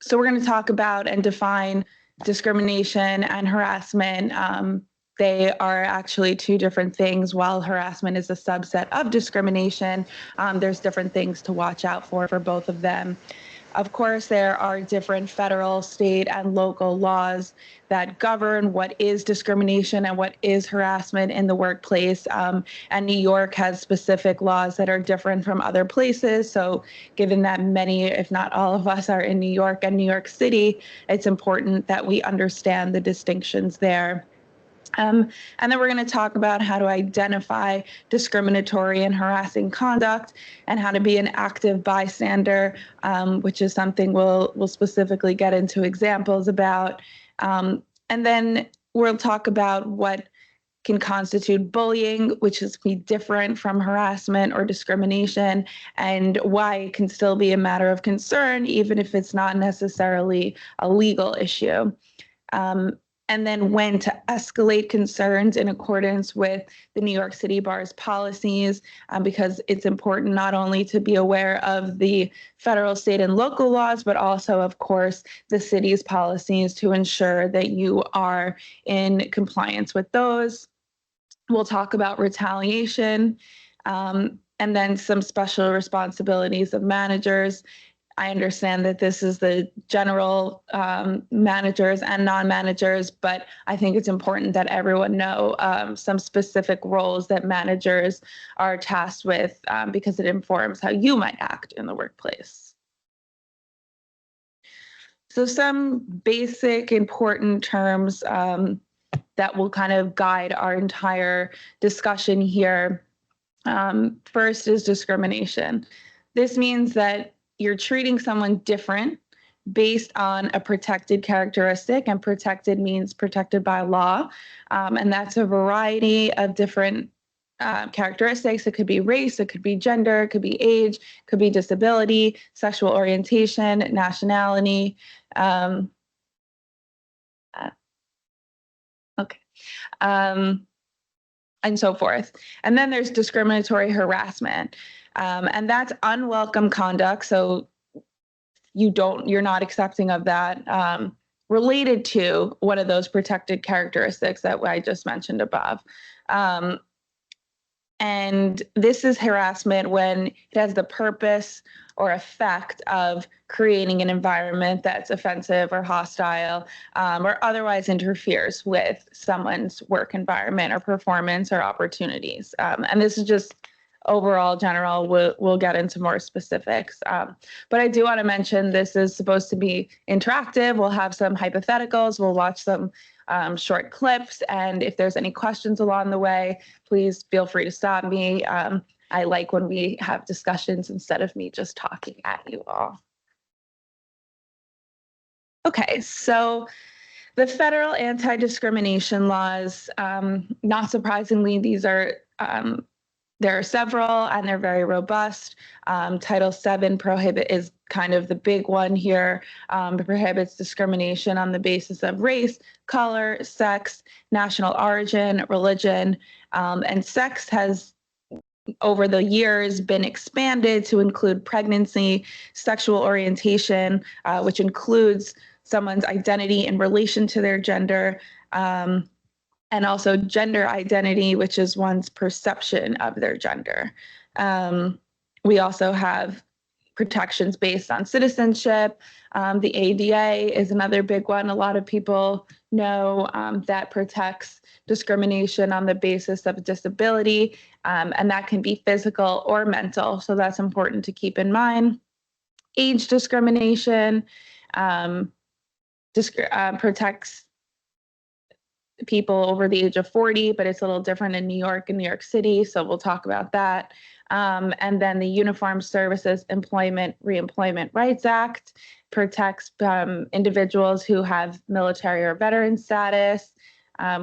So we're going to talk about and define discrimination and harassment. They are actually two different things. While harassment is a subset of discrimination, there's different things to watch out for both of them. Of course, there are different federal, state, and local laws that govern what is discrimination and what is harassment in the workplace. And New York has specific laws that are different from other places. So given that many, if not all of us are in New York and New York City, it's important that we understand the distinctions there. And then we're going to talk about how to identify discriminatory and harassing conduct and how to be an active bystander, which is something we'll specifically get into examples about. And then we'll talk about what can constitute bullying, which is different from harassment or discrimination, and why it can still be a matter of concern, even if it's not necessarily a legal issue. And then when to escalate concerns in accordance with the New York City Bar's policies, because it's important not only to be aware of the federal, state, and local laws, but also, of course, the city's policies to ensure that you are in compliance with those. We'll talk about retaliation, and then some special responsibilities of managers. I understand that this is the general managers and non-managers, but I think it's important that everyone know some specific roles that managers are tasked with, because it informs how you might act in the workplace. So some basic important terms that will kind of guide our entire discussion here. First is discrimination. This means that you're treating someone different based on a protected characteristic, and protected means protected by law. And that's a variety of different characteristics. It could be race, it could be gender, it could be age, it could be disability, sexual orientation, nationality. And so forth. And then there's discriminatory harassment. And that's unwelcome conduct. So you're not accepting of that, related to one of those protected characteristics that I just mentioned above. And this is harassment when it has the purpose or effect of creating an environment that's offensive or hostile, or otherwise interferes with someone's work environment or performance or opportunities. And this is just overall general. We'll get into more specifics. But I do want to mention this is supposed to be interactive. We'll have some hypotheticals. We'll watch some short clips. And if there's any questions along the way, please feel free to stop me. I like when we have discussions instead of me just talking at you all. Okay, so the federal anti-discrimination laws, not surprisingly, these are there are several, and they're very robust. Title VII is kind of the big one here. It prohibits discrimination on the basis of race, color, sex, national origin, religion, and sex has over the years been expanded to include pregnancy, sexual orientation, which includes someone's identity in relation to their gender, and also gender identity, which is one's perception of their gender. We also have protections based on citizenship. The ADA is another big one. A lot of people know that protects discrimination on the basis of disability, and that can be physical or mental. So that's important to keep in mind. Age discrimination protects people over the age of 40, but it's a little different in New York and New York City, so we'll talk about that. And then the Uniformed Services Employment Reemployment Rights Act protects individuals who have military or veteran status.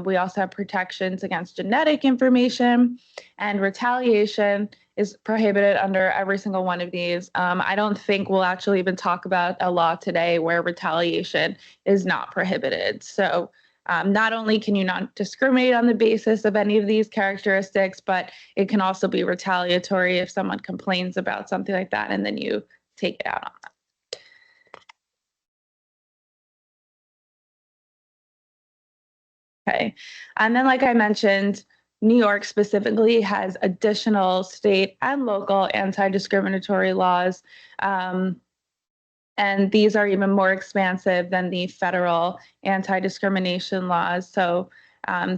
We also have protections against genetic information, and retaliation is prohibited under every single one of these. I don't think we'll actually even talk about a law today where retaliation is not prohibited. So not only can you not discriminate on the basis of any of these characteristics, but it can also be retaliatory if someone complains about something like that and then you take it out on them. Okay. And then, like I mentioned, New York specifically has additional state and local anti-discriminatory laws. Um, and these are even more expansive than the federal anti-discrimination laws. So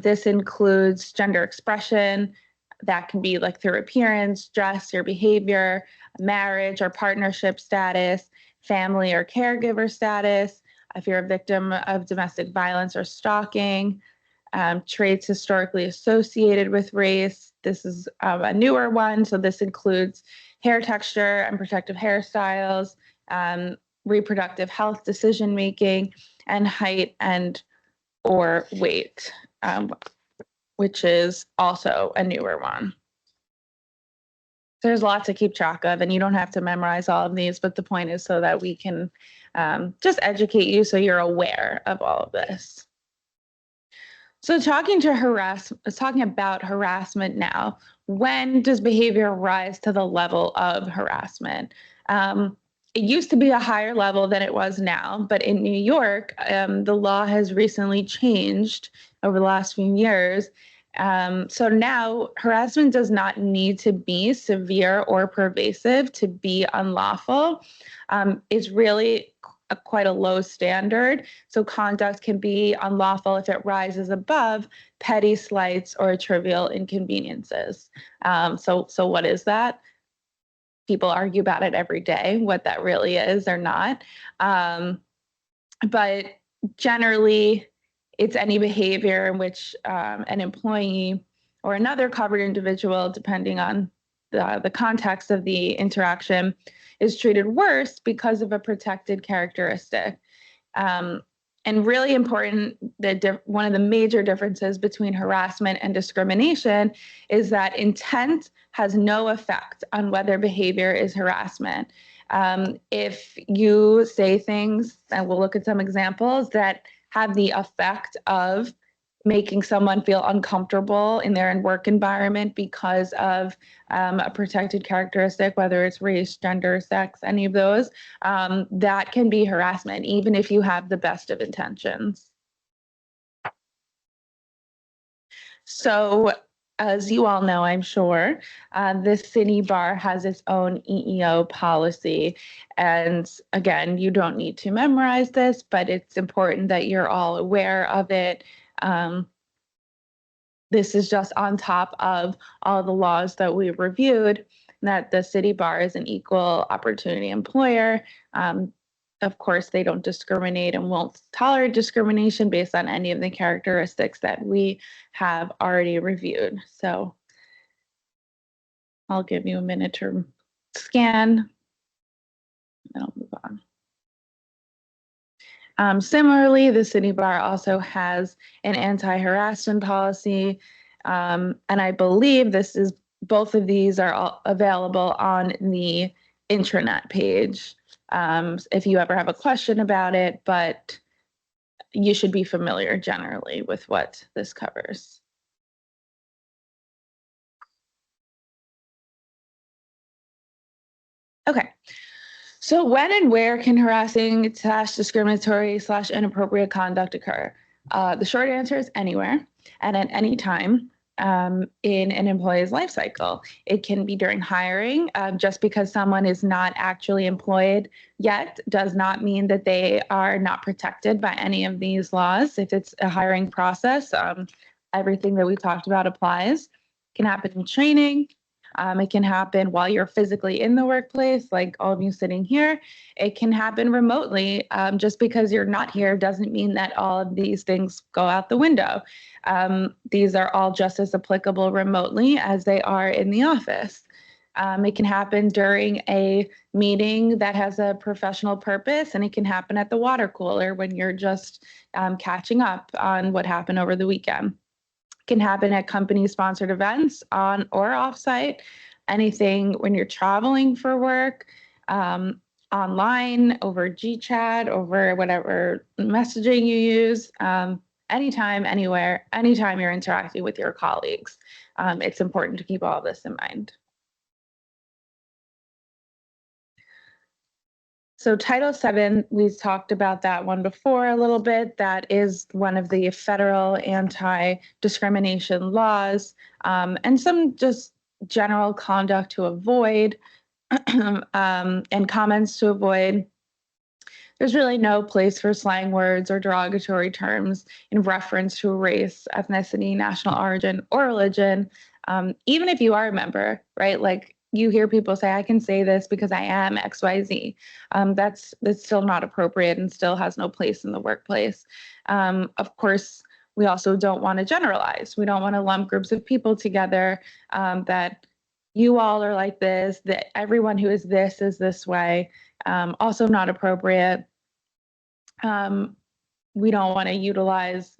this includes gender expression. That can be like through appearance, dress, your behavior, marriage or partnership status, family or caregiver status, if you're a victim of domestic violence or stalking, traits historically associated with race. This is a newer one. So this includes hair texture and protective hairstyles, um, reproductive health decision making, and height and or weight, which is also a newer one. There's a lot to keep track of, and you don't have to memorize all of these, but the point is so that we can just educate you so you're aware of all of this. So talking about harassment now, when does behavior rise to the level of harassment? It used to be a higher level than it was now, but in New York, the law has recently changed over the last few years. So now harassment does not need to be severe or pervasive to be unlawful. It's really quite a low standard. So conduct can be unlawful if it rises above petty slights or trivial inconveniences. So what is that? People argue about it every day, what that really is or not. But generally, it's any behavior in which an employee or another covered individual, depending on the context of the interaction, is treated worse because of a protected characteristic. Um, and really important, one of the major differences between harassment and discrimination is that intent has no effect on whether behavior is harassment. If you say things, and we'll look at some examples that have the effect of making someone feel uncomfortable in their work environment because of a protected characteristic, whether it's race, gender, sex, any of those, that can be harassment, even if you have the best of intentions. So, as you all know, I'm sure, this city bar has its own EEO policy. And again, you don't need to memorize this, but it's important that you're all aware of it. This is just on top of all the laws that we reviewed, that the city bar is an equal opportunity employer. Of course, they don't discriminate and won't tolerate discrimination based on any of the characteristics that we have already reviewed. So I'll give you a minute to scan, and I'll move on. Similarly, the city bar also has an anti-harassment policy, and I believe both of these are all available on the intranet page. If you ever have a question about it, but you should be familiar generally with what this covers. Okay. So when and where can harassing / discriminatory / inappropriate conduct occur? The short answer is anywhere and at any time in an employee's life cycle. It can be during hiring. Just because someone is not actually employed yet does not mean that they are not protected by any of these laws. If it's a hiring process, everything that we talked about applies. It can happen in training. It can happen while you're physically in the workplace, like all of you sitting here. It can happen remotely. Just because you're not here doesn't mean that all of these things go out the window. These are all just as applicable remotely as they are in the office. It can happen during a meeting that has a professional purpose, and it can happen at the water cooler when you're just catching up on what happened over the weekend. Can happen at company-sponsored events on or off-site, anything when you're traveling for work, online, over GChat, over whatever messaging you use, anytime, anywhere, anytime you're interacting with your colleagues. It's important to keep all this in mind. So Title VII, we've talked about that one before a little bit. That is one of the federal anti-discrimination laws, and some just general conduct to avoid and comments to avoid. There's really no place for slang words or derogatory terms in reference to race, ethnicity, national origin, or religion, even if you are a member, right? Like you hear people say, I can say this because I am XYZ. That's still not appropriate and still has no place in the workplace. Of course, we also don't want to generalize. We don't want to lump groups of people together that you all are like this, that everyone who is this way. Also not appropriate. We don't want to utilize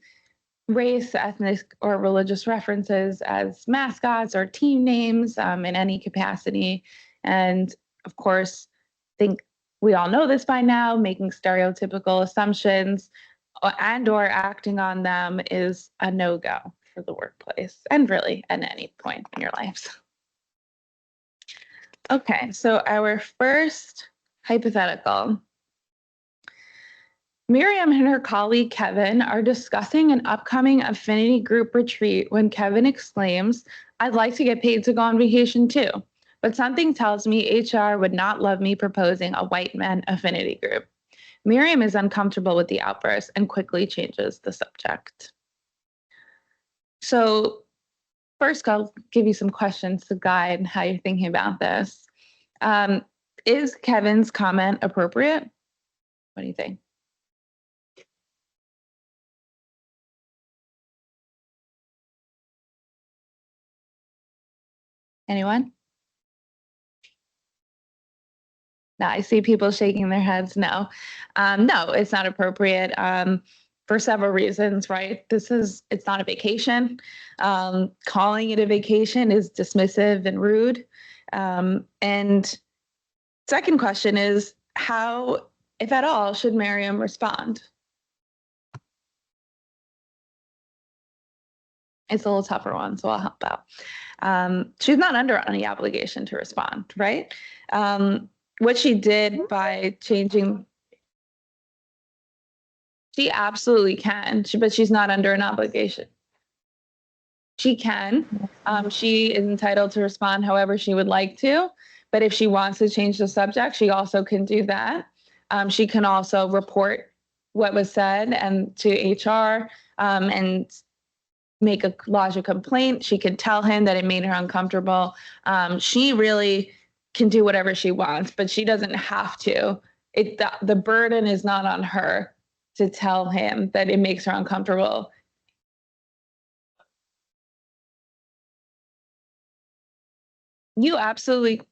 race, ethnic, or religious references as mascots or team names in any capacity. And of course, I think we all know this by now, making stereotypical assumptions and or acting on them is a no-go for the workplace and really at any point in your lives. Okay, so our first hypothetical. Miriam and her colleague Kevin are discussing an upcoming affinity group retreat when Kevin exclaims, I'd like to get paid to go on vacation too, but something tells me HR would not love me proposing a white men affinity group. Miriam is uncomfortable with the outburst and quickly changes the subject. So first, I'll give you some questions to guide how you're thinking about this. Is Kevin's comment appropriate? What do you think? Anyone? No, I see people shaking their heads. No, no, it's not appropriate for several reasons, right? It's not a vacation. Calling it a vacation is dismissive and rude. And second question is how, if at all, should Miriam respond? It's a little tougher one, so I'll help out. She's not under any obligation to respond, right? What she did by changing, she absolutely can, but she's not under an obligation. She can. She is entitled to respond however she would like to, but if she wants to change the subject, she also can do that. She can also report what was said and to HR and make a lodge a complaint. She can tell him that it made her uncomfortable. She really can do whatever she wants, but she doesn't have to. The burden is not on her to tell him that it makes her uncomfortable. You absolutely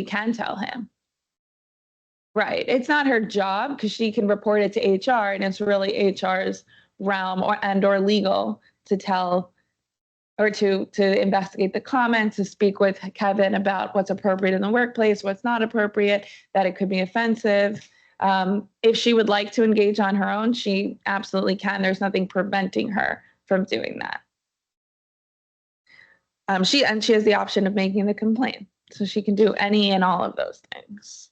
can tell him. Right. It's not her job because she can report it to HR and it's really HR's realm or legal to tell or to investigate the comments, to speak with Kevin about what's appropriate in the workplace, what's not appropriate, that it could be offensive. If she would like to engage on her own, she absolutely can. There's nothing preventing her from doing that. She has the option of making the complaint, so she can do any and all of those things.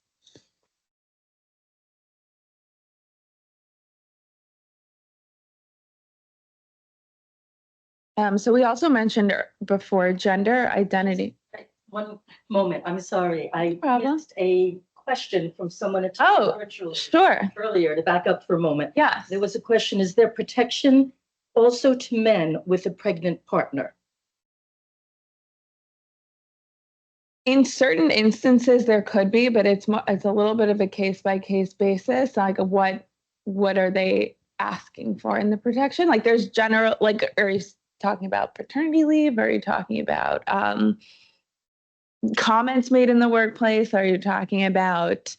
So we also mentioned before gender identity. One moment, I'm sorry. I missed a question from someone virtually sure. earlier to back up for a moment. Yes. There was a question, is there protection also to men with a pregnant partner? In certain instances, there could be, but it's a little bit of a case-by-case basis. Like what are they asking for in the protection? Like there's general, like, are you talking about paternity leave? Are you talking about comments made in the workplace? Are you talking about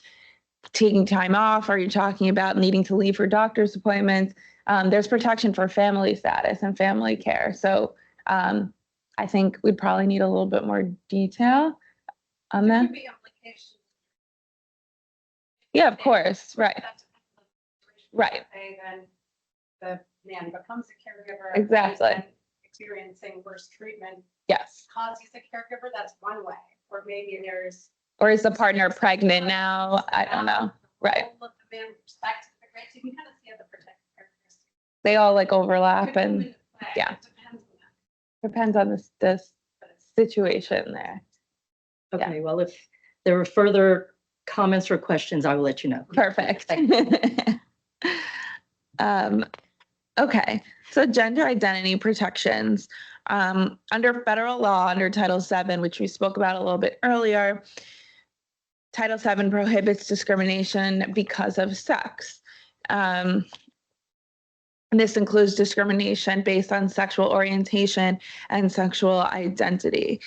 taking time off? Are you talking about needing to leave for doctor's appointments? There's protection for family status and family care. So I think we'd probably need a little bit more detail on that. Yeah, of course. Right. Right. Then the man becomes a caregiver. Exactly. Experiencing worse treatment. Yes. Because he's a caregiver, that's one way. Or maybe there's Or is the partner pregnant now? I don't know. Right. All of the man respects the right, so you can kind of see how the protective characteristics. They all like overlap could come and into play. yeah. It depends on that. depends on this situation there. Okay, well, if there are further comments or questions, I will let you know. Perfect. Okay, so gender identity protections. Under federal law, under Title VII, which we spoke about a little bit earlier, Title VII prohibits discrimination because of sex. This includes discrimination based on sexual orientation and sexual identity.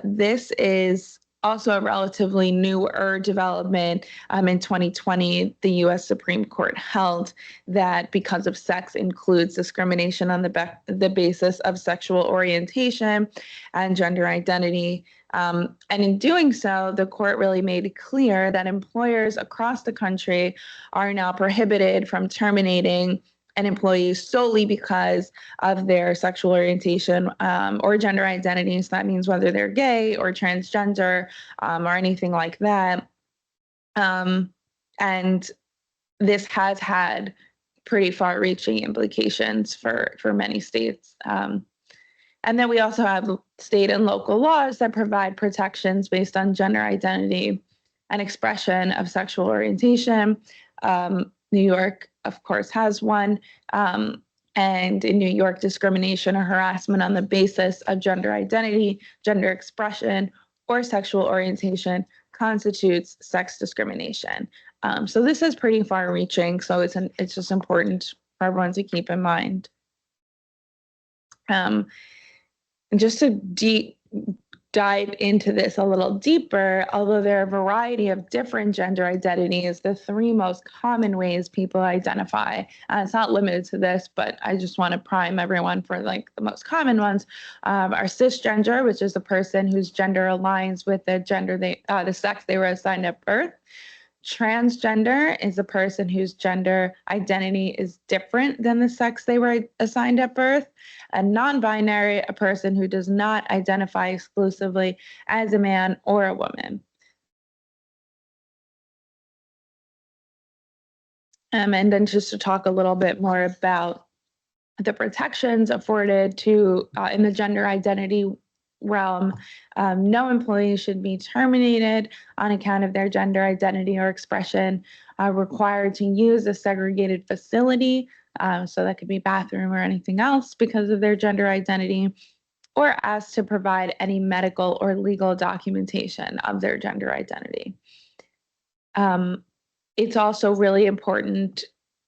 This is also a relatively newer development. In 2020, the U.S. Supreme Court held that because of sex includes discrimination on the basis of sexual orientation and gender identity. And in doing so, the court really made it clear that employers across the country are now prohibited from terminating an employee solely because of their sexual orientation or gender identity. So that means whether they're gay or transgender or anything like that. And this has had pretty far-reaching implications for many states. And then we also have state and local laws that provide protections based on gender identity and expression of sexual orientation. New York, of course, has one. And in New York, discrimination or harassment on the basis of gender identity, gender expression, or sexual orientation constitutes sex discrimination. So this is pretty far-reaching. So it's just important for everyone to keep in mind. And just to dive into this a little deeper, although there are a variety of different gender identities, the three most common ways people identify, and it's not limited to this, but I just want to prime everyone for like the most common ones, are cisgender, which is a person whose gender aligns with the gender the sex they were assigned at birth. Transgender is a person whose gender identity is different than the sex they were assigned at birth. And non-binary, a person who does not identify exclusively as a man or a woman. And then just to talk a little bit more about the protections afforded to in the gender identity realm, no employee should be terminated on account of their gender identity or expression, required to use a segregated facility, so that could be bathroom or anything else because of their gender identity, or asked to provide any medical or legal documentation of their gender identity. It's also really important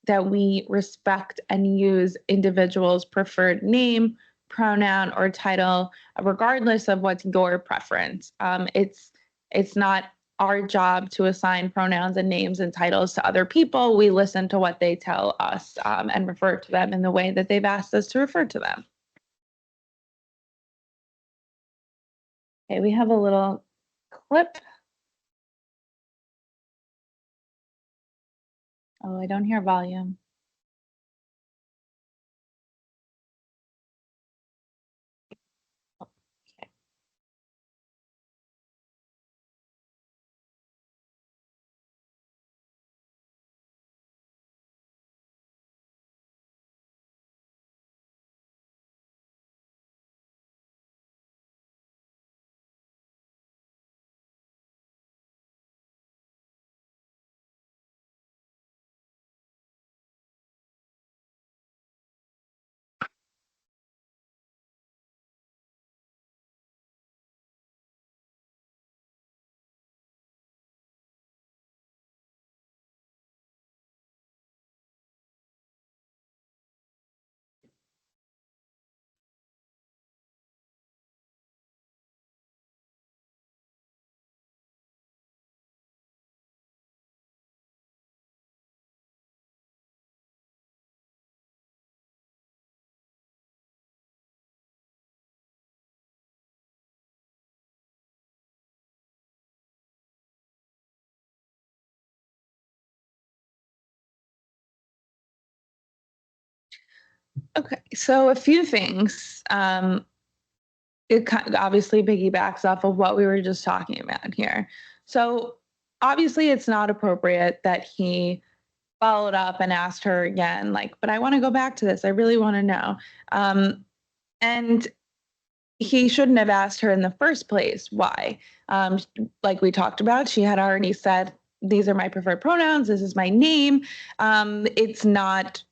that we respect and use individuals' preferred name, pronoun, or title, regardless of what's your preference. It's not our job to assign pronouns and names and titles to other people. We listen to what they tell us and refer to them in the way that they've asked us to refer to them. Okay, we have a little clip. Oh, I don't hear volume. Okay, so a few things. It obviously piggybacks off of what we were just talking about here. So obviously it's not appropriate that he followed up and asked her again, like, but I want to go back to this. I really want to know. And he shouldn't have asked her in the first place. Why? Like we talked about, she had already said, these are my preferred pronouns. This is my name. It's not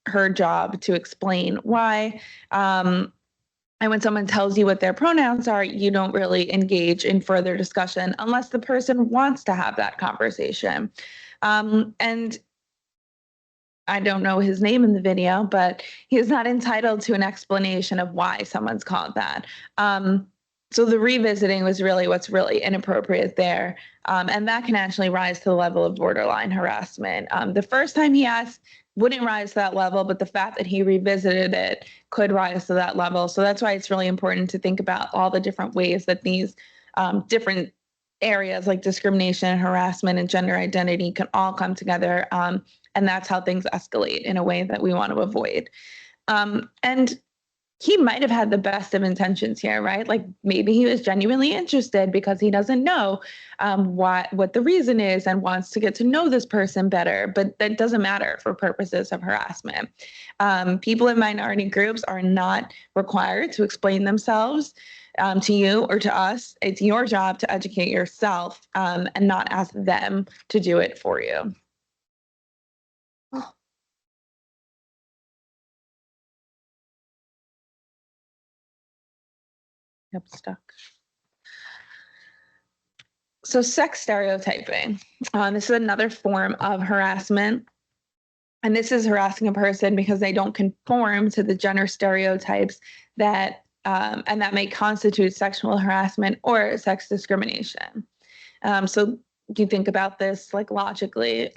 her job to explain why. And when someone tells you what their pronouns are, you don't really engage in further discussion unless the person wants to have that conversation. And I don't know his name in the video, but he is not entitled to an explanation of why someone's called that. So the revisiting was really what's really inappropriate there. And that can actually rise to the level of borderline harassment. The first time he asked wouldn't rise to that level, but the fact that he revisited it could rise to that level. So that's why it's really important to think about all the different ways that these different areas like discrimination and harassment and gender identity can all come together. And that's how things escalate in a way that we want to avoid. And he might have had the best of intentions here, right? Like maybe he was genuinely interested because he doesn't know what the reason is and wants to get to know this person better, but that doesn't matter for purposes of harassment. People in minority groups are not required to explain themselves to you or to us. It's your job to educate yourself and not ask them to do it for you. Yep, stuck. So sex stereotyping. This is another form of harassment. And this is harassing a person because they don't conform to the gender stereotypes that and that may constitute sexual harassment or sex discrimination. So you think about this like logically,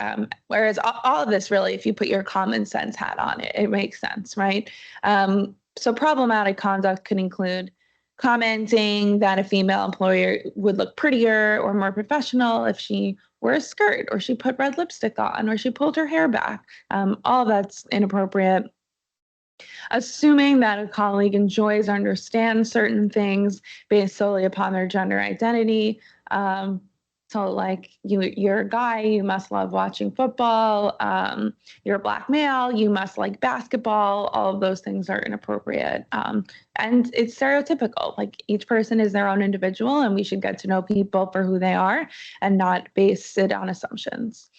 whereas all of this really, if you put your common sense hat on it, it makes sense, right? So problematic conduct could include commenting that a female employee would look prettier or more professional if she wore a skirt or she put red lipstick on or she pulled her hair back. All that's inappropriate. Assuming that a colleague enjoys or understands certain things based solely upon their gender identity. So like you're a guy, you must love watching football. You're a Black male, you must like basketball. All of those things are inappropriate. And it's stereotypical. Like each person is their own individual and we should get to know people for who they are and not base it on assumptions.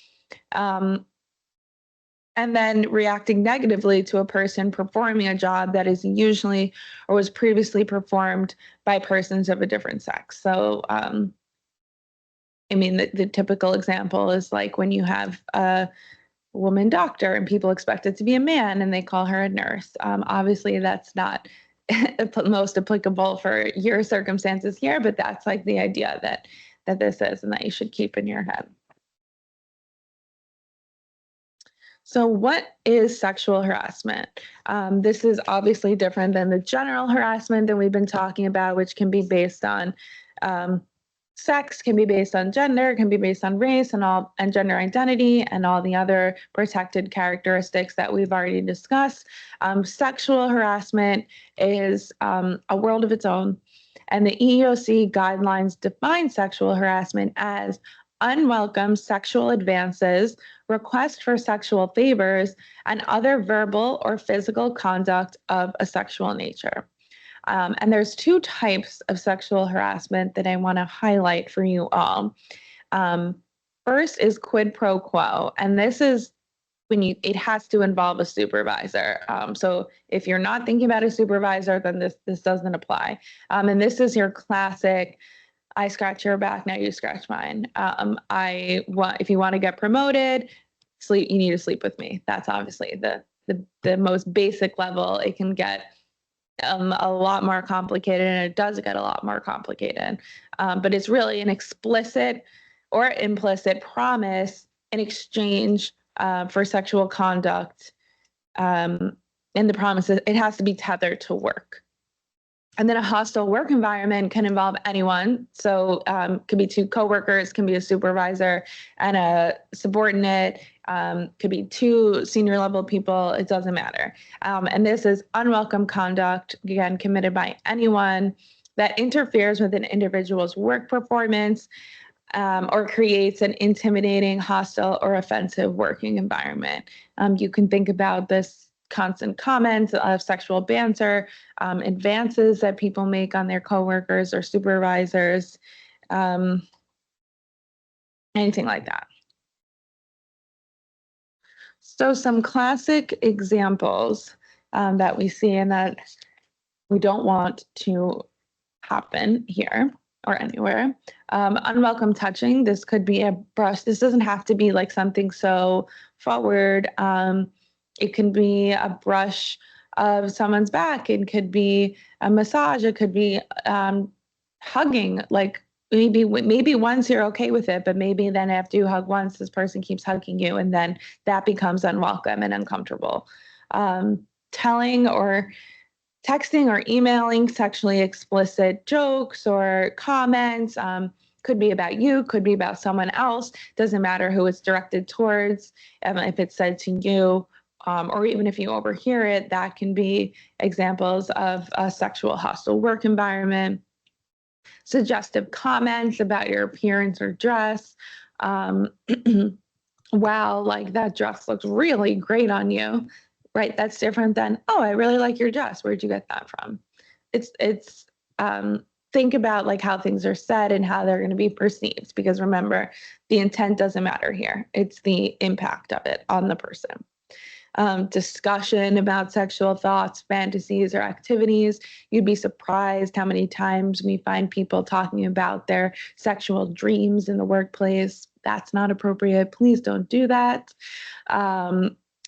And then reacting negatively to a person performing a job that is usually or was previously performed by persons of a different sex. So, I mean, the typical example is like when you have a woman doctor and people expect it to be a man and they call her a nurse. Obviously, that's not most applicable for your circumstances here, but that's like the idea that this is and that you should keep in your head. So what is sexual harassment? This is obviously different than the general harassment that we've been talking about, which can be based on sex, can be based on gender, can be based on race and gender identity and all the other protected characteristics that we've already discussed. Sexual harassment is a world of its own. And the EEOC guidelines define sexual harassment as unwelcome sexual advances, requests for sexual favors, and other verbal or physical conduct of a sexual nature. And there's two types of sexual harassment that I want to highlight for you all. First is quid pro quo, and this is when it has to involve a supervisor. So if you're not thinking about a supervisor, then this doesn't apply. And this is your classic, I scratch your back, now you scratch mine. If you want to get promoted, you need to sleep with me. That's obviously the most basic level. It can get a lot more complicated, and it does get a lot more complicated. But it's really an explicit or implicit promise in exchange for sexual conduct. And the promise, it has to be tethered to work. And then a hostile work environment can involve anyone. So could be two coworkers, can be a supervisor and a subordinate, could be two senior level people, it doesn't matter. And this is unwelcome conduct, again, committed by anyone that interferes with an individual's work performance, or creates an intimidating, hostile, or offensive working environment. You can think about this constant comments of sexual banter, advances that people make on their coworkers or supervisors, anything like that. So some classic examples that we see and that we don't want to happen here or anywhere. Unwelcome touching. This could be a brush. This doesn't have to be like something so forward. It can be a brush of someone's back. It could be a massage. It could be hugging. Like maybe once you're okay with it, but maybe then after you hug once, this person keeps hugging you, and then that becomes unwelcome and uncomfortable. Telling or texting or emailing sexually explicit jokes or comments, could be about you, could be about someone else, doesn't matter who it's directed towards. If it's said to you, or even if you overhear it, that can be examples of a sexual hostile work environment. Suggestive comments about your appearance or dress. Wow, like that dress looks really great on you. Right, that's different than, oh, I really like your dress. Where'd you get that from? It's think about like how things are said and how they're going to be perceived, because remember, the intent doesn't matter here. It's the impact of it on the person. Discussion about sexual thoughts, fantasies, or activities. You'd be surprised how many times we find people talking about their sexual dreams in the workplace. That's not appropriate. Please don't do that.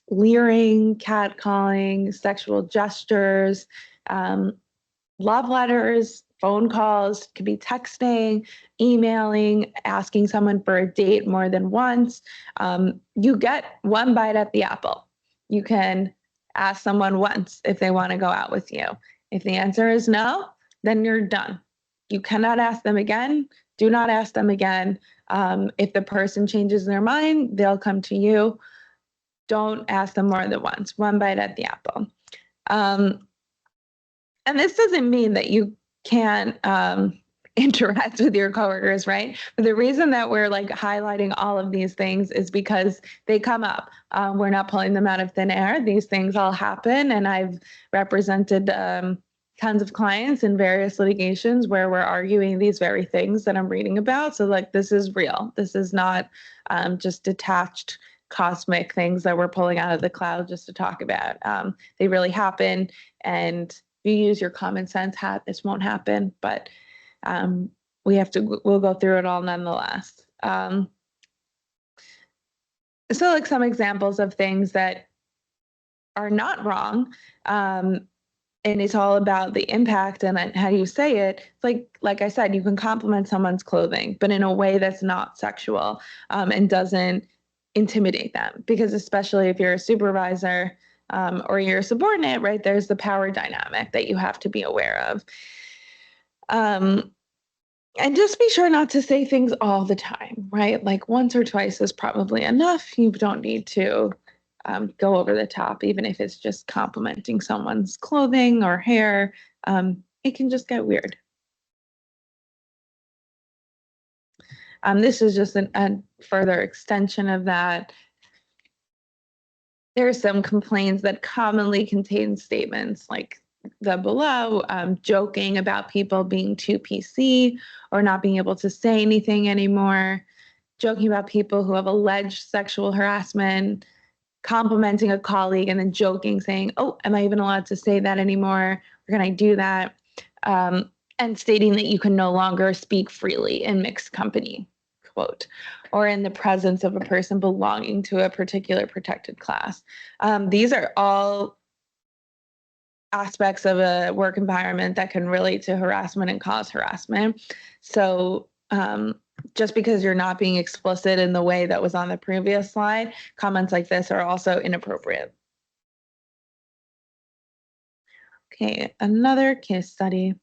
Leering, catcalling, sexual gestures, love letters, phone calls, could be texting, emailing, asking someone for a date more than once. You get one bite at the apple. You can ask someone once if they want to go out with you. If the answer is no, then you're done. You cannot ask them again. Do not ask them again. If the person changes their mind, they'll come to you. Don't ask them more than once. One bite at the apple. And this doesn't mean that you can't interact with your coworkers, right? But the reason that we're like highlighting all of these things is because they come up. We're not pulling them out of thin air. These things all happen. And I've represented tons of clients in various litigations where we're arguing these very things that I'm reading about. So like, this is real. This is not just detached cosmic things that we're pulling out of the cloud just to talk about. They really happen. And if you use your common sense hat, this won't happen, but we'll go through it all nonetheless. So like some examples of things that are not wrong, and it's all about the impact and how you say it. It's like I said, you can compliment someone's clothing, but in a way that's not sexual, and doesn't intimidate them, because especially if you're a supervisor or you're a subordinate, right, there's the power dynamic that you have to be aware of. And just be sure not to say things all the time, right? Like once or twice is probably enough. You don't need to go over the top, even if it's just complimenting someone's clothing or hair. It can just get weird. This is just a further extension of that. There are some complaints that commonly contain statements like the below, joking about people being too PC or not being able to say anything anymore, joking about people who have alleged sexual harassment, complimenting a colleague and then joking, saying, oh, am I even allowed to say that anymore? Or can I do that? And stating that you can no longer speak freely in mixed company, quote, or in the presence of a person belonging to a particular protected class. These are all aspects of a work environment that can relate to harassment and cause harassment. So just because you're not being explicit in the way that was on the previous slide, comments like this are also inappropriate. Okay, another case study.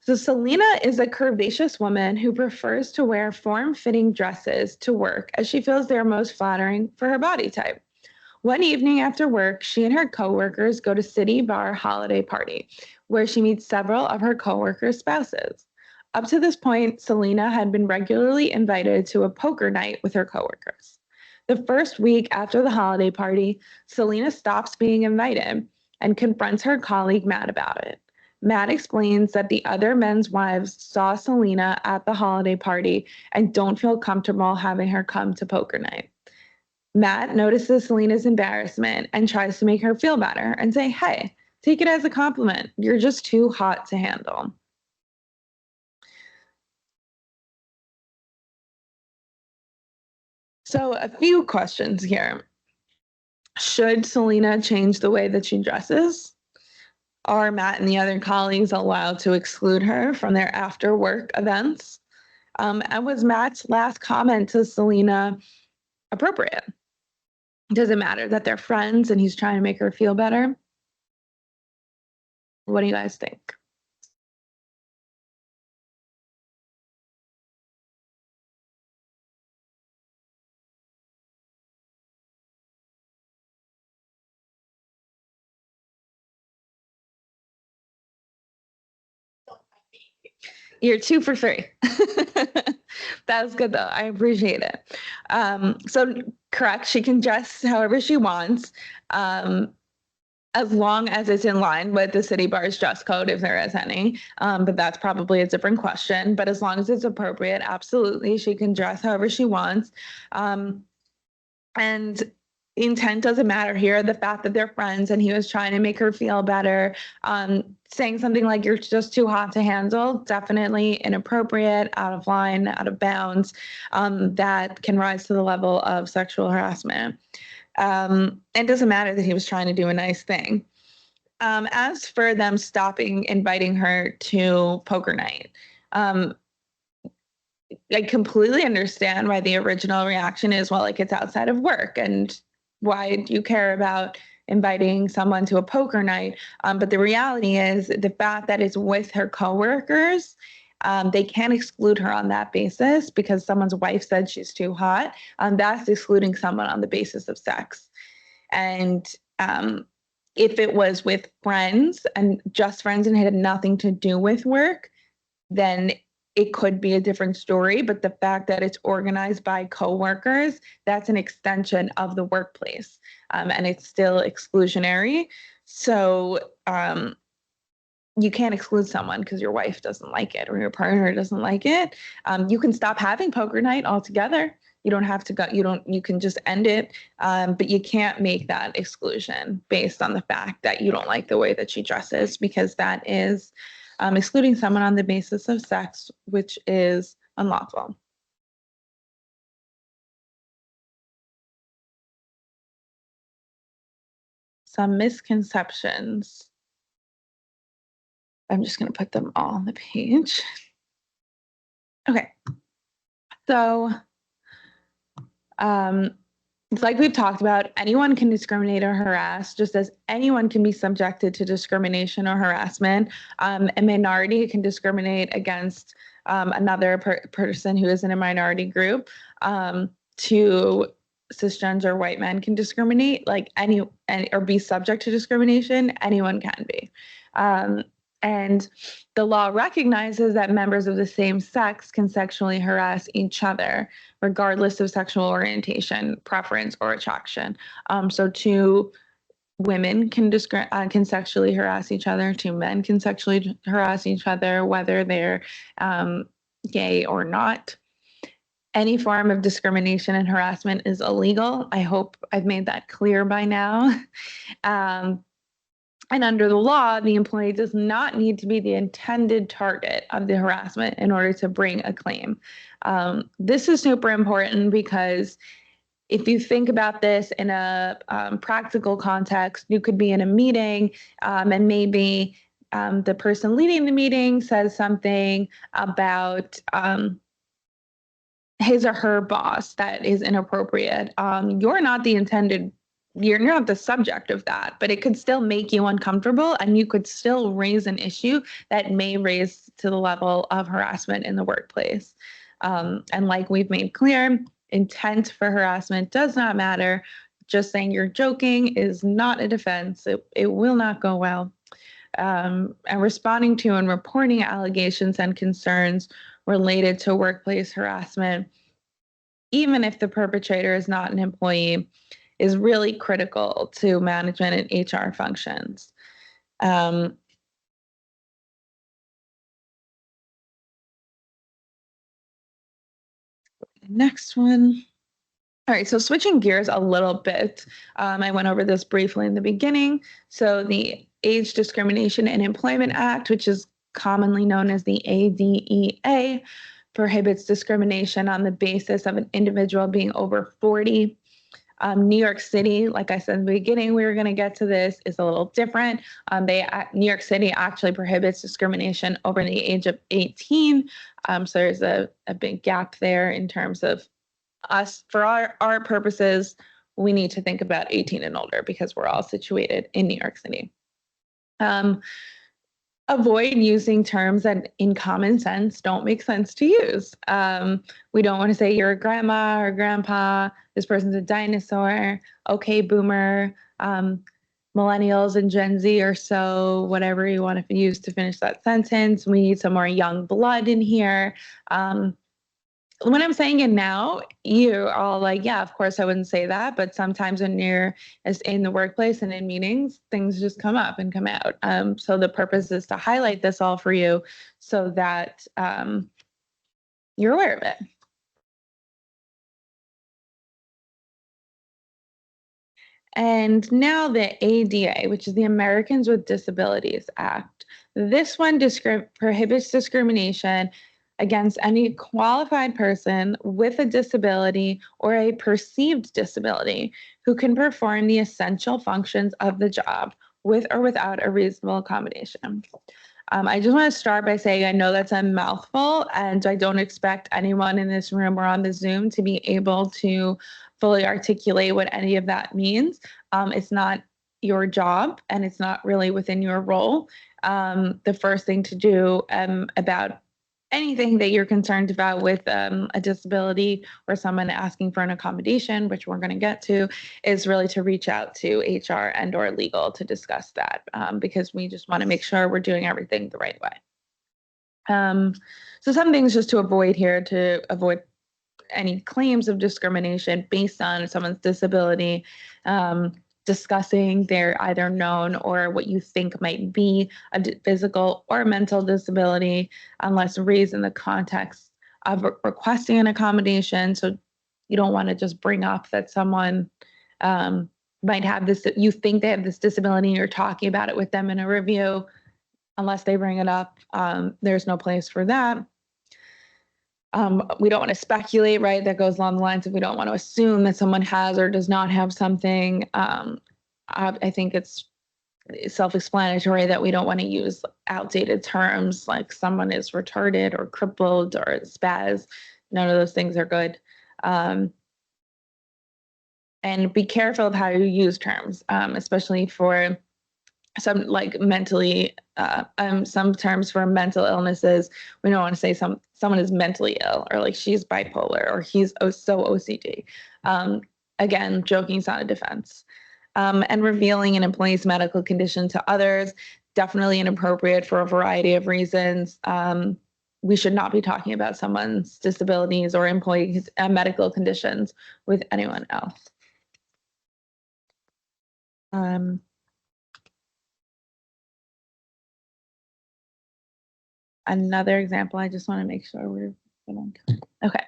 So Selena is a curvaceous woman who prefers to wear form-fitting dresses to work as she feels they're most flattering for her body type. One evening after work, she and her coworkers go to City Bar Holiday Party, where she meets several of her coworkers' spouses. Up to this point, Selena had been regularly invited to a poker night with her coworkers. The first week after the holiday party, Selena stops being invited and confronts her colleague Matt about it. Matt explains that the other men's wives saw Selena at the holiday party and don't feel comfortable having her come to poker night. Matt notices Selena's embarrassment and tries to make her feel better and say, hey, take it as a compliment. You're just too hot to handle. So a few questions here. Should Selena change the way that she dresses? Are Matt and the other colleagues allowed to exclude her from their after work events? And was Matt's last comment to Selena appropriate? Does it matter that they're friends and he's trying to make her feel better? What do you guys think? You're 2 for 3. That was good though. I appreciate it. So correct, she can dress however she wants, as long as it's in line with the city bar's dress code, if there is any. But that's probably a different question. But as long as it's appropriate, absolutely, she can dress however she wants. And intent doesn't matter here. The fact that they're friends and he was trying to make her feel better, saying something like you're just too hot to handle, definitely inappropriate, out of line, out of bounds, that can rise to the level of sexual harassment. It doesn't matter that he was trying to do a nice thing. As for them stopping inviting her to poker night, I completely understand why the original reaction is, well, like it's outside of work and why do you care about inviting someone to a poker night? But the reality is the fact that it's with her coworkers, they can't exclude her on that basis because someone's wife said she's too hot. That's excluding someone on the basis of sex. And if it was with friends and just friends and had nothing to do with work, then it could be a different story. But the fact that it's organized by coworkers, that's an extension of the workplace, and it's still exclusionary. So you can't exclude someone because your wife doesn't like it or your partner doesn't like it. You can stop having poker night altogether. You don't have to go, you can just end it. But you can't make that exclusion based on the fact that you don't like the way that she dresses, because that is excluding someone on the basis of sex, which is unlawful. Some misconceptions. I'm just going to put them all on the page. Okay. So, like we've talked about, anyone can discriminate or harass, just as anyone can be subjected to discrimination or harassment. A minority can discriminate against another person who is in a minority group. To cisgender white men can discriminate, like or be subject to discrimination. Anyone can be. And the law recognizes that members of the same sex can sexually harass each other, regardless of sexual orientation, preference, or attraction. So 2 women can sexually harass each other. 2 men can sexually harass each other, whether they're gay or not. Any form of discrimination and harassment is illegal. I hope I've made that clear by now. And under the law, the employee does not need to be the intended target of the harassment in order to bring a claim. This is super important because if you think about this in a practical context, you could be in a meeting and maybe the person leading the meeting says something about his or her boss that is inappropriate. You're not the subject of that, but it could still make you uncomfortable and you could still raise an issue that may raise to the level of harassment in the workplace. And like we've made clear, intent for harassment does not matter. Just saying you're joking is not a defense. It will not go well. and responding to and reporting allegations and concerns related to workplace harassment, even if the perpetrator is not an employee, is really critical to management and HR functions. Next one. All right, so switching gears a little bit, I went over this briefly in the beginning. So the Age Discrimination in Employment Act, which is commonly known as the ADEA, prohibits discrimination on the basis of an individual being over 40. New York City, like I said in the beginning, we were going to get to this, is a little different. New York City actually prohibits discrimination over the age of 18. So there's a big gap there in terms of us. For our purposes, we need to think about 18 and older because we're all situated in New York City. Avoid using terms that in common sense don't make sense to use. We don't want to say you're a grandma or grandpa, this person's a dinosaur, okay, boomer, millennials and Gen Z or so, whatever you want to use to finish that sentence. We need some more young blood in here. When I'm saying it now, you're all like, yeah, of course I wouldn't say that. But sometimes when you're in the workplace and in meetings, things just come up and come out. So the purpose is to highlight this all for you so that you're aware of it. And now the ADA, which is the Americans with Disabilities Act. This one prohibits discrimination against any qualified person with a disability or a perceived disability who can perform the essential functions of the job with or without a reasonable accommodation. I just want to start by saying I know that's a mouthful, and I don't expect anyone in this room or on the Zoom to be able to fully articulate what any of that means. It's not your job, and it's not really within your role. The first thing to do about anything that you're concerned about with a disability or someone asking for an accommodation, which we're going to get to, is really to reach out to HR and or legal to discuss that because we just want to make sure we're doing everything the right way. So some things just to avoid here, to avoid any claims of discrimination based on someone's disability, discussing their either known or what you think might be a physical or mental disability, unless raised in the context of requesting an accommodation. So you don't want to just bring up that someone might have this, you think they have this disability, and you're talking about it with them in a review. Unless they bring it up, there's no place for that. We don't want to speculate, right? That goes along the lines of we don't want to assume that someone has or does not have something. I think it's self-explanatory that we don't want to use outdated terms like someone is retarded or crippled or spaz. None of those things are good. And be careful of how you use terms, especially for some like mentally, some terms for mental illnesses. We don't want to say someone is mentally ill or like she's bipolar or he's so OCD. Again, joking is not a defense. And revealing an employee's medical condition to others, definitely inappropriate for a variety of reasons. We should not be talking about someone's disabilities or employees' medical conditions with anyone else. Another example, I just want to make sure we're good on time. Okay.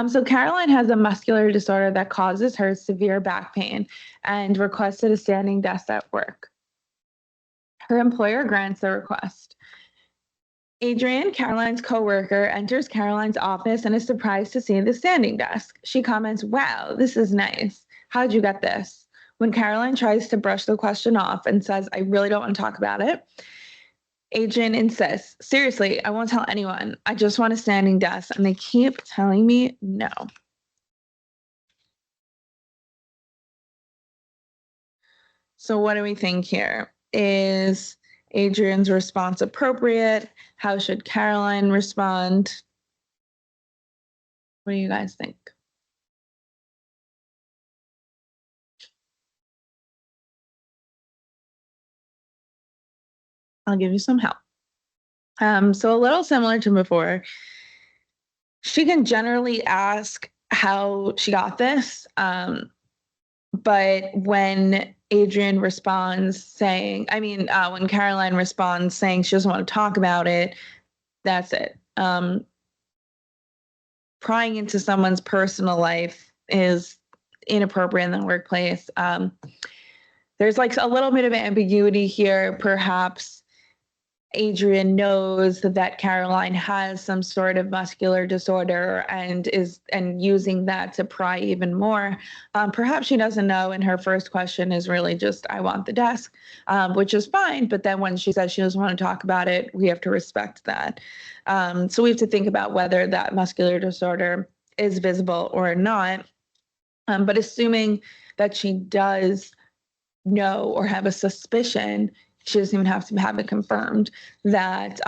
So Caroline has a muscular disorder that causes her severe back pain and requested a standing desk at work. Her employer grants the request. Adrian, Caroline's coworker, enters Caroline's office and is surprised to see the standing desk. She comments, "Wow, this is nice. How'd you get this?" When Caroline tries to brush the question off and says, "I really don't want to talk about it," Adrian insists, "Seriously, I won't tell anyone. I just want a standing desk, and they keep telling me no." So what do we think here? Is Adrian's response appropriate? How should Caroline respond? What do you guys think? I'll give you some help. So a little similar to before, she can generally ask how she got this. But when Adrian responds saying, when Caroline responds saying she doesn't want to talk about it, that's it. Prying into someone's personal life is inappropriate in the workplace. There's like a little bit of ambiguity here. Perhaps Adrian knows that Caroline has some sort of muscular disorder and using that to pry even more. Perhaps she doesn't know, and her first question is really just, I want the desk, which is fine. But then when she says she doesn't want to talk about it, we have to respect that. So we have to think about whether that muscular disorder is visible or not. But assuming that she does know or have a suspicion, she doesn't even have to have it confirmed, that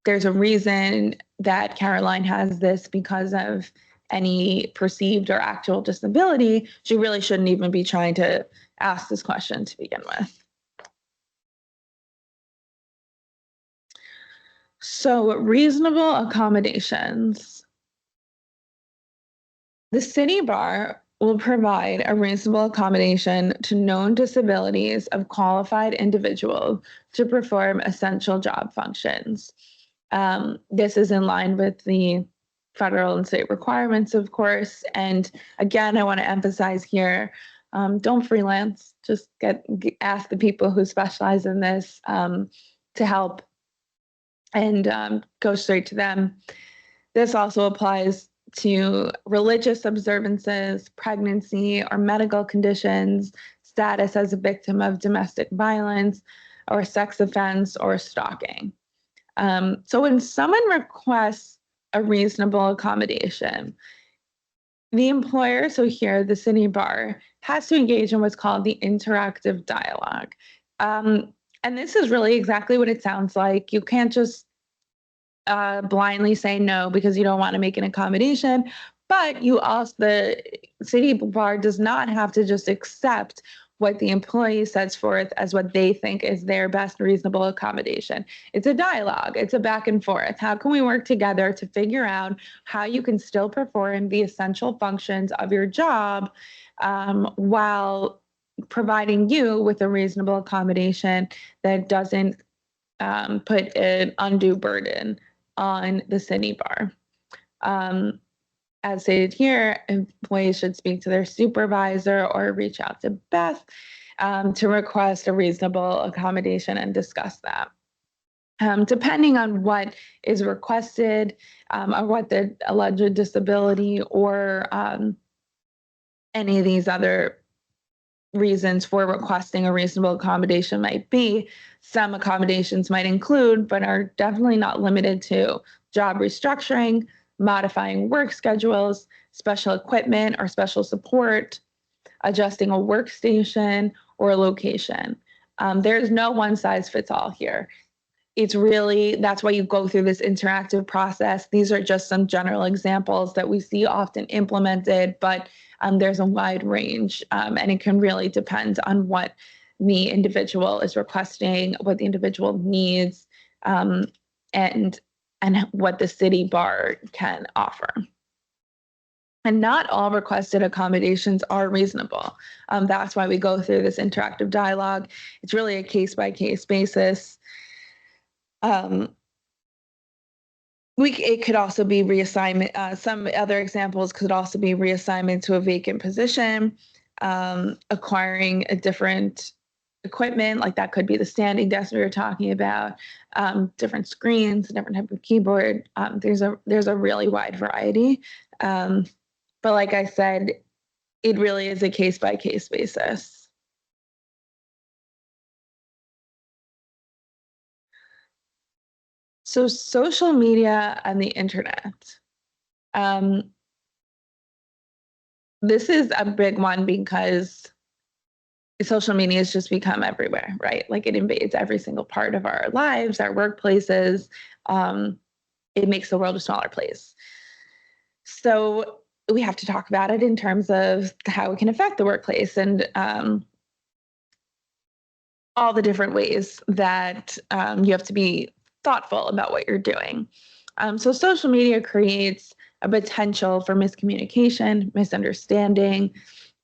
there's a reason that Caroline has this because of any perceived or actual disability. She really shouldn't even be trying to ask this question to begin with. So reasonable accommodations. The city bar will provide a reasonable accommodation to known disabilities of qualified individuals to perform essential job functions. This is in line with the federal and state requirements, of course. And again, I want to emphasize here, don't freelance, just ask the people who specialize in this to help and go straight to them. This also applies to religious observances, pregnancy or medical conditions, status as a victim of domestic violence or sex offense or stalking. So when someone requests a reasonable accommodation, the employer, so here the city bar, has to engage in what's called the interactive dialogue. And this is really exactly what it sounds like. You can't just blindly say no because you don't want to make an accommodation, but the city bar does not have to just accept what the employee sets forth as what they think is their best reasonable accommodation. It's a dialogue, it's a back and forth. How can we work together to figure out how you can still perform the essential functions of your job while providing you with a reasonable accommodation that doesn't put an undue burden on the city bar. As stated here, employees should speak to their supervisor or reach out to Beth to request a reasonable accommodation and discuss that. Depending on what is requested or what the alleged disability or any of these other reasons for requesting a reasonable accommodation might be, some accommodations might include, but are definitely not limited to, job restructuring, modifying work schedules, special equipment or special support, adjusting a workstation or a location. There's no one size fits all here. That's why you go through this interactive process. These are just some general examples that we see often implemented, but there's a wide range, and it can really depend on what the individual is requesting, what the individual needs, and what the city bar can offer. And not all requested accommodations are reasonable. That's why we go through this interactive dialogue. It's really a case-by-case basis. It could also be reassignment. Some other examples could also be reassignment to a vacant position, acquiring a different equipment, like that could be the standing desk we were talking about, different screens, different type of keyboard. There's a really wide variety. But like I said, it really is a case-by-case basis. So social media and the internet. This is a big one because social media has just become everywhere, right? Like it invades every single part of our lives, our workplaces. It makes the world a smaller place. So we have to talk about it in terms of how it can affect the workplace. And all the different ways that you have to be thoughtful about what you're doing. So social media creates a potential for miscommunication, misunderstanding,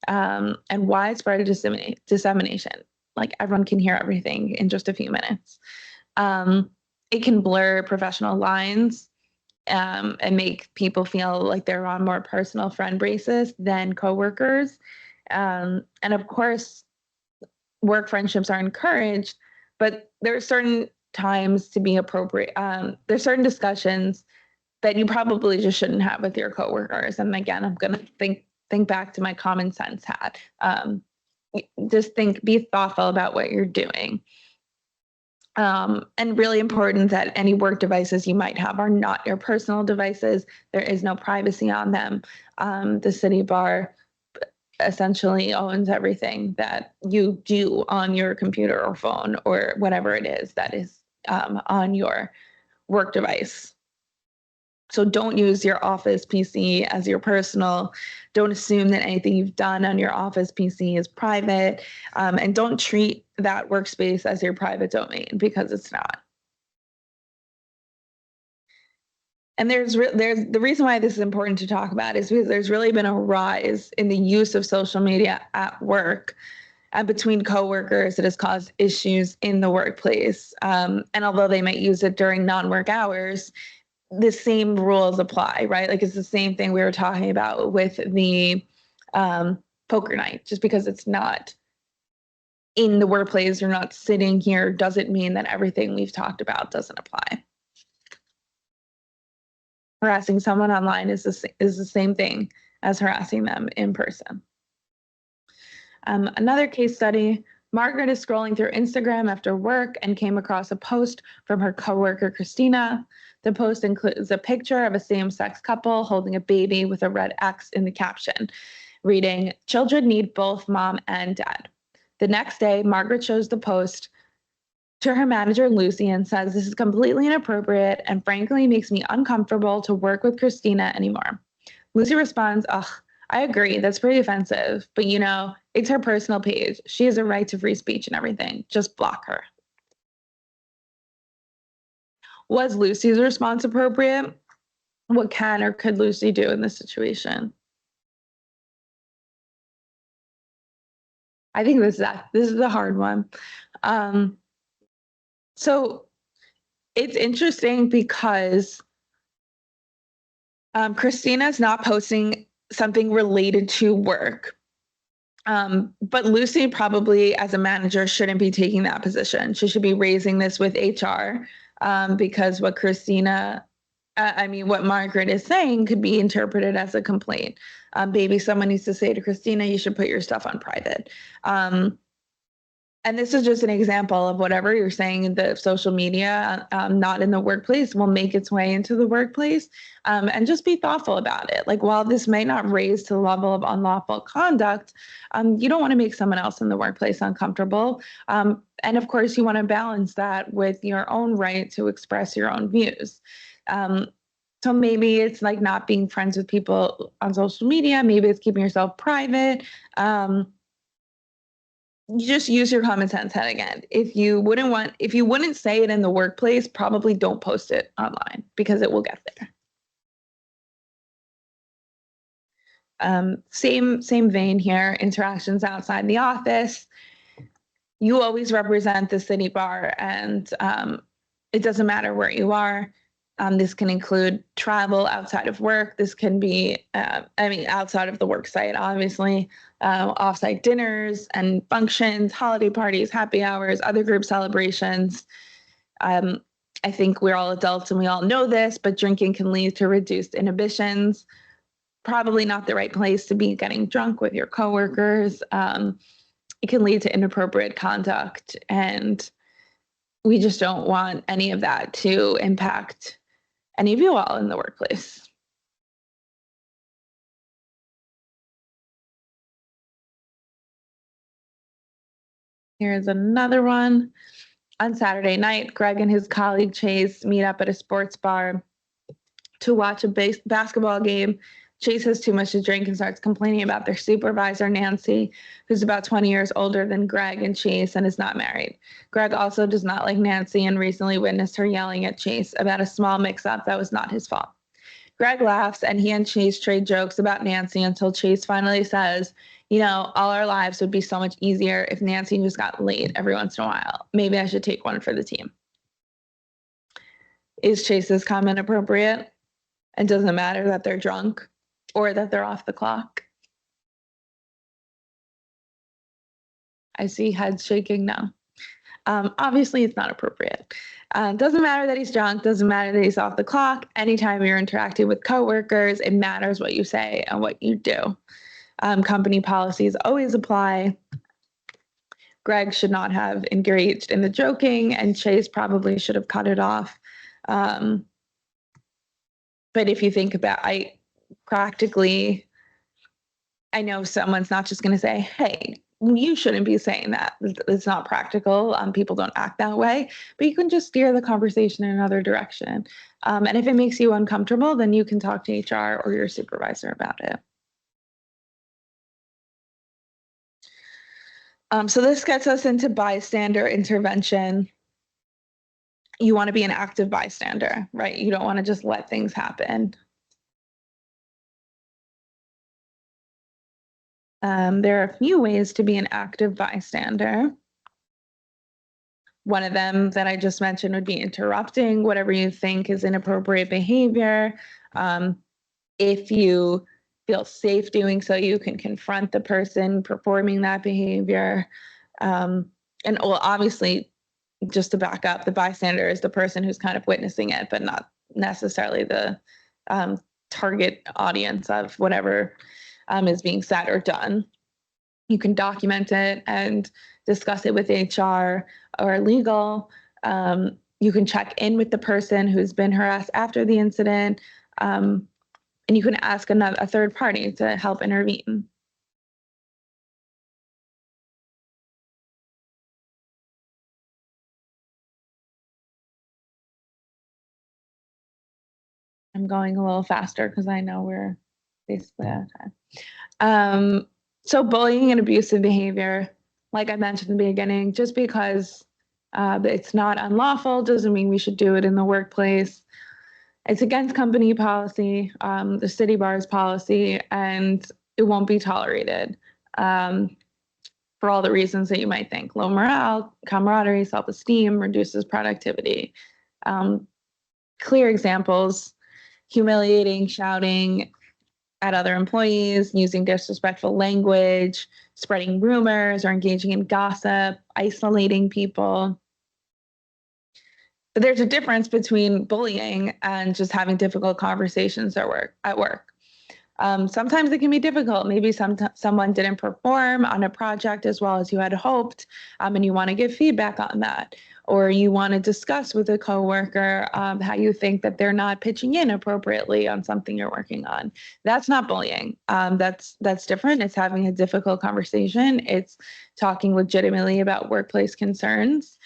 and widespread dissemination. Like everyone can hear everything in just a few minutes. It can blur professional lines and make people feel like they're on more personal friend basis than coworkers. And of course, work friendships are encouraged, but there are certain times to be appropriate. There's certain discussions that you probably just shouldn't have with your coworkers. And again, I'm going to think back to my common sense hat. Just be thoughtful about what you're doing. And really important that any work devices you might have are not your personal devices. There is no privacy on them. The city bar essentially owns everything that you do on your computer or phone or whatever it is that is on your work device. So don't use your office PC as your personal. Don't assume that anything you've done on your office PC is private, and don't treat that workspace as your private domain because it's not. And there's the reason why this is important to talk about is because there's really been a rise in the use of social media at work and between coworkers that has caused issues in the workplace. And although they might use it during non-work hours, the same rules apply, right? Like it's the same thing we were talking about with the poker night. Just because it's not in the workplace, you're not sitting here, doesn't mean that everything we've talked about doesn't apply. Harassing someone online is the same thing as harassing them in person. Another case study, Margaret is scrolling through Instagram after work and came across a post from her coworker, Christina. The post includes a picture of a same-sex couple holding a baby with a red X in the caption, reading, "Children need both mom and dad." The next day, Margaret shows the post to her manager, Lucy, and says, "This is completely inappropriate and frankly makes me uncomfortable to work with Christina anymore." Lucy responds, "Ugh, I agree, that's pretty offensive, but you know, it's her personal page. She has a right to free speech and everything. Just block her." Was Lucy's response appropriate? What can or could Lucy do in this situation? I think this is a hard one. So it's interesting because Christina's not posting something related to work. But Lucy probably, as a manager, shouldn't be taking that position. She should be raising this with HR because what Margaret is saying could be interpreted as a complaint. Maybe someone needs to say to Christina, "You should put your stuff on private." And this is just an example of whatever you're saying in the social media, not in the workplace, will make its way into the workplace. And just be thoughtful about it. Like, while this may not raise to the level of unlawful conduct, you don't want to make someone else in the workplace uncomfortable. And of course, you want to balance that with your own right to express your own views. So maybe it's like not being friends with people on social media. Maybe it's keeping yourself private. You just use your common sense head again. If you wouldn't say it in the workplace, probably don't post it online because it will get there. Same vein here, interactions outside the office. You always represent the city bar, and it doesn't matter where you are. This can include travel outside of work. This can be, outside of the work site, obviously, offsite dinners and functions, holiday parties, happy hours, other group celebrations. I think we're all adults and we all know this, but drinking can lead to reduced inhibitions. Probably not the right place to be getting drunk with your coworkers. It can lead to inappropriate conduct, and we just don't want any of that to impact any of you all in the workplace. Here's another one. On Saturday night, Greg and his colleague Chase meet up at a sports bar to watch a basketball game. Chase has too much to drink and starts complaining about their supervisor, Nancy, who's about 20 years older than Greg and Chase and is not married. Greg also does not like Nancy and recently witnessed her yelling at Chase about a small mix-up that was not his fault. Greg laughs and he and Chase trade jokes about Nancy until Chase finally says, you know, all our lives would be so much easier if Nancy just got laid every once in a while. Maybe I should take one for the team. Is Chase's comment appropriate? It doesn't matter that they're drunk or that they're off the clock. I see heads shaking now. Obviously, it's not appropriate. Doesn't matter that he's drunk, doesn't matter that he's off the clock. Anytime you're interacting with coworkers, it matters what you say and what you do. Company policies always apply. Greg should not have engaged in the joking, and Chase probably should have cut it off. But if you think about, I know someone's not just going to say, hey, you shouldn't be saying that. It's not practical. People don't act that way, but you can just steer the conversation in another direction. And if it makes you uncomfortable, then you can talk to HR or your supervisor about it. So this gets us into bystander intervention. You want to be an active bystander, right? You don't want to just let things happen. There are a few ways to be an active bystander. One of them that I just mentioned would be interrupting whatever you think is inappropriate behavior. If you feel safe doing so, you can confront the person performing that behavior. And well, obviously, just to back up, the bystander is the person who's kind of witnessing it, but not necessarily the target audience of whatever is being said or done. You can document it and discuss it with HR or legal. You can check in with the person who's been harassed after the incident. And you can ask a third party to help intervene. I'm going a little faster because I know we're basically out of time. So bullying and abusive behavior, like I mentioned in the beginning, just because it's not unlawful doesn't mean we should do it in the workplace. It's against company policy, the city bar's policy, and it won't be tolerated for all the reasons that you might think. Low morale, camaraderie, self-esteem, reduces productivity. Clear examples: humiliating, shouting at other employees, using disrespectful language, spreading rumors or engaging in gossip, isolating people. But there's a difference between bullying and just having difficult conversations at work. Sometimes it can be difficult. Maybe someone didn't perform on a project as well as you had hoped, and you want to give feedback on that. Or you want to discuss with a coworker how you think that they're not pitching in appropriately on something you're working on. That's not bullying. That's different. It's having a difficult conversation. It's talking legitimately about workplace concerns.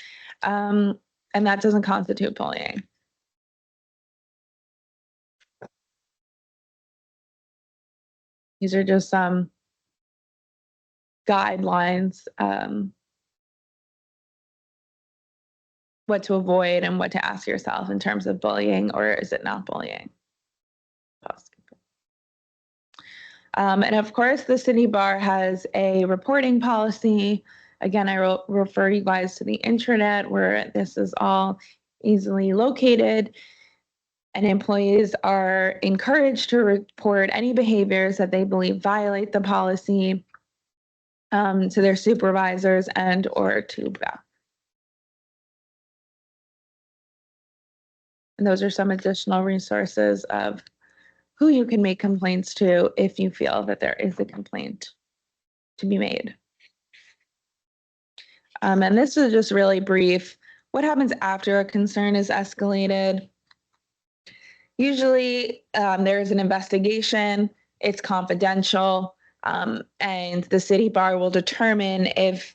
And that doesn't constitute bullying. These are just some guidelines, what to avoid and what to ask yourself in terms of bullying, or is it not bullying? And of course, the city bar has a reporting policy. Again, I will refer you guys to the intranet where this is all easily located. And employees are encouraged to report any behaviors that they believe violate the policy to their supervisors and or to Beth. And those are some additional resources of who you can make complaints to if you feel that there is a complaint to be made. And this is just really brief. What happens after a concern is escalated? Usually there is an investigation, it's confidential, and the city bar will determine if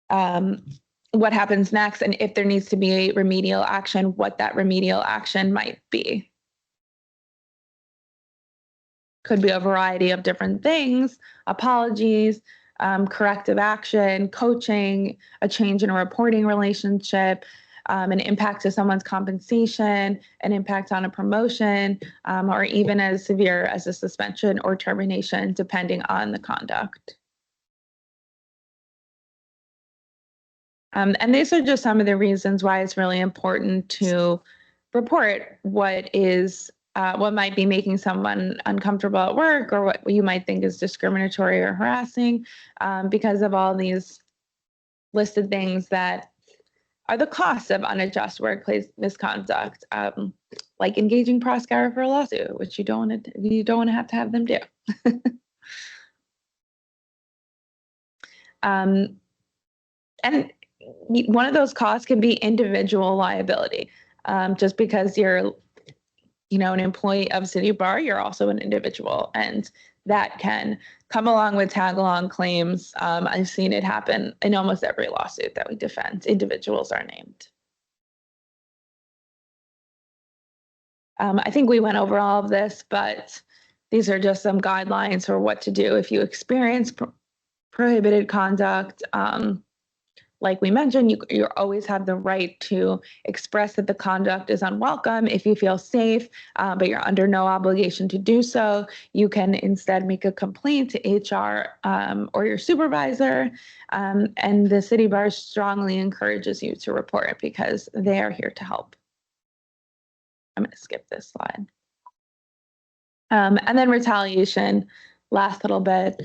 what happens next and if there needs to be a remedial action, what that remedial action might be. could be a variety of different things: apologies, corrective action, coaching, a change in a reporting relationship, an impact to someone's compensation, an impact on a promotion, or even as severe as a suspension or termination, depending on the conduct. And these are just some of the reasons why it's really important to report what might be making someone uncomfortable at work, or what you might think is discriminatory or harassing, because of all these listed things that are the costs of unjust workplace misconduct, like engaging prosecutor for a lawsuit, which you don't want to have them do. And one of those costs can be individual liability. Just because you're, an employee of City Bar, you're also an individual, and that can come along with tag-along claims. I've seen it happen in almost every lawsuit that we defend. Individuals are named. I think we went over all of this, but these are just some guidelines for what to do if you experience prohibited conduct. Like we mentioned, you always have the right to express that the conduct is unwelcome if you feel safe, but you're under no obligation to do so. You can instead make a complaint to HR or your supervisor, and the City Bar strongly encourages you to report it because they are here to help. I'm going to skip this slide. And then retaliation, last little bit.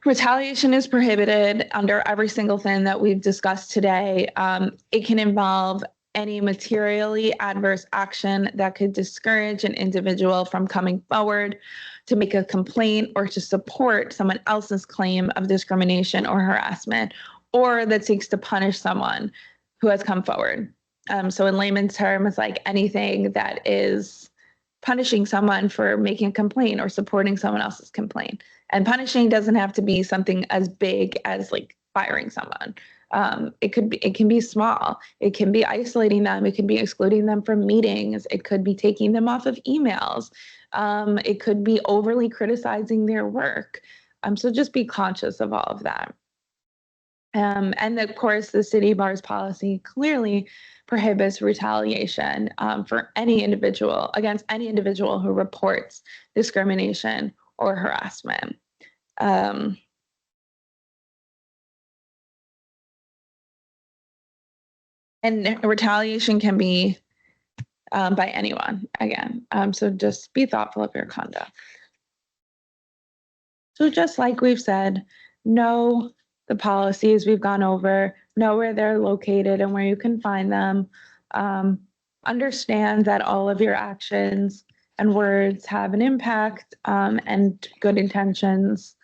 Retaliation is prohibited under every single thing that we've discussed today. It can involve any materially adverse action that could discourage an individual from coming forward to make a complaint or to support someone else's claim of discrimination or harassment, or that seeks to punish someone who has come forward. So in layman's terms, it's like anything that is punishing someone for making a complaint or supporting someone else's complaint. And punishing doesn't have to be something as big as like firing someone. It can be small. It can be isolating them. It can be excluding them from meetings. It could be taking them off of emails. It could be overly criticizing their work. So just be conscious of all of that. And of course, the City Bar's policy clearly prohibits retaliation for any individual, against any individual who reports discrimination or harassment. And retaliation can be by anyone, again. So just be thoughtful of your conduct. So just like we've said, know the policies we've gone over, know where they're located and where you can find them. Understand that all of your actions and words have an impact, and good intentions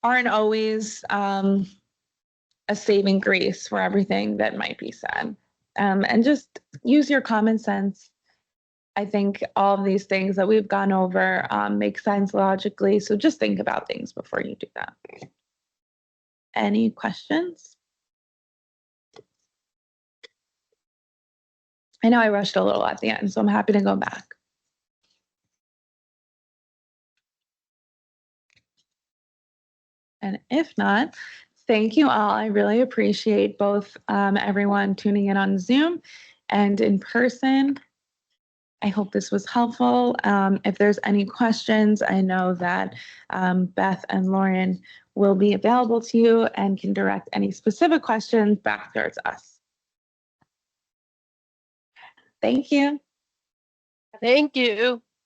aren't always a saving grace for everything that might be said. And just use your common sense. I think all of these things that we've gone over make sense logically. So just think about things before you do that. Any questions? I know I rushed a little at the end, so I'm happy to go back. And if not, thank you all. I really appreciate both everyone tuning in on Zoom and in person. I hope this was helpful. If there's any questions, I know that Beth and Lauren will be available to you and can direct any specific questions back towards us. Thank you. Thank you.